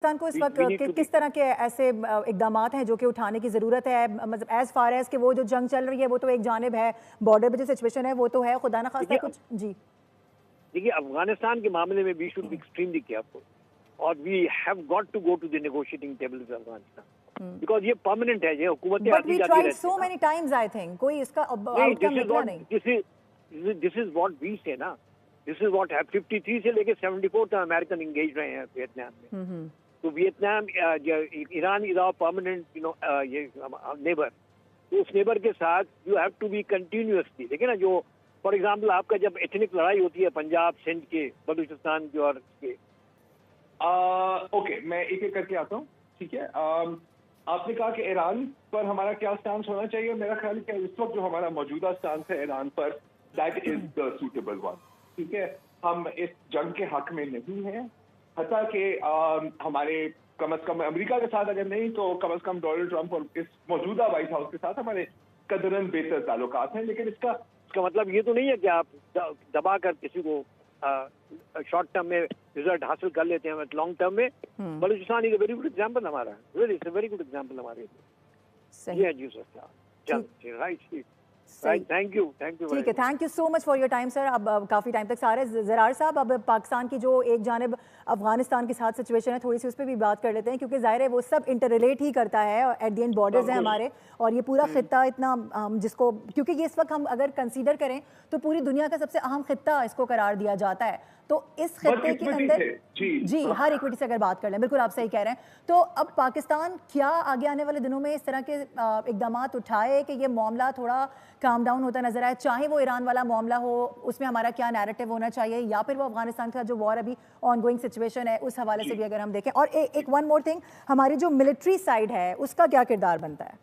पाकिस्तान को इस वक्त किस तरह के ऐसे इकदामात हैं जो कि उठाने की ज़रूरत है, मतलब एज फार एज कि वो जो जंग चल रही है वो तो एक जानिब है, बॉर्डर पे जो सिचुएशन है वो तो है, खुदा ना खास्ता कुछ। जी देखिए, अफगानिस्तान के मामले में we should be extremely careful और we have got to go to the negotiating table with Afghanistan because ये परमानेंट है, ये हुकूमतें आती जाती रहती हैं। So many times I think कोई इसका आउटकम निकला नहीं। दिस इज व्हाट वी से ना, दिस इज व्हाट है। 53 से लेके 74 तक अमेरिकन एंगेज रहे हैं वियतनाम में। तो Vietnam, Iran is our permanent ये नेबर, तो उस नेबर के साथ you have to be continuously. देखिए ना, जो फॉर एग्जांपल आपका जब एथनिक लड़ाई होती है पंजाब, सिंध के, बलूचिस्तान के और के ओके, मैं एक एक करके आता हूँ, ठीक है। आपने कहा कि ईरान पर हमारा क्या स्टांस होना चाहिए। मेरा ख्याल है कि इस वक्त जो हमारा मौजूदा स्टांस है ईरान पर, that is the suitable one, ठीक है। हम इस जंग के हक में नहीं हैं, हत्ता कि हमारे कम अज कम अमेरिका के साथ अगर नहीं तो कम अज कम डोनाल्ड ट्रंप और इस मौजूदा व्हाइट हाउस के साथ हमारे कदरन बेहतर ताल्लुकात हैं। लेकिन इसका मतलब ये तो नहीं है कि आप दबा कर किसी को शॉर्ट टर्म में रिजल्ट हासिल कर लेते हैं, लॉन्ग टर्म में। Balochistan is a very good example हमारा, really it's a very good example हमारे लिए। ये है जी सर, चल राइट, थैंक यू ठीक है, thank you so much for your time sir. अब काफ़ी टाइम तक सारे ज़रार साहब, अब पाकिस्तान की जो एक जानिब अफगानिस्तान के साथ सिचुएशन है थोड़ी सी उस पर भी बात कर लेते हैं, क्योंकि ज़ाहिर है वो सब इंटर रिलेट ही करता है, एट द एंड बॉर्डर्स हैं हमारे, और ये पूरा खित्ता इतना जिसको, क्योंकि ये इस वक्त हम अगर कंसीडर करें तो पूरी दुनिया का सबसे अहम खित्ता इसको करार दिया जाता है। तो इस खित्ते के अंदर जी हर इक्विटी से अगर बात कर लें, बिल्कुल आप सही कह रहे हैं। तो अब पाकिस्तान क्या आगे आने वाले दिनों में इस तरह के इकदामात उठाए कि ये मामला थोड़ा काम डाउन होता नजर आए, चाहे वो ईरान वाला मामला हो, उसमें हमारा क्या नैरेटिव होना चाहिए, या फिर वो अफगानिस्तान का जो वॉर अभी ऑनगोइंग सिचुएशन है उस हवाले से भी अगर हम देखें। और एक वन मोर थिंग, हमारी जो मिलिट्री साइड है उसका क्या किरदार बनता है?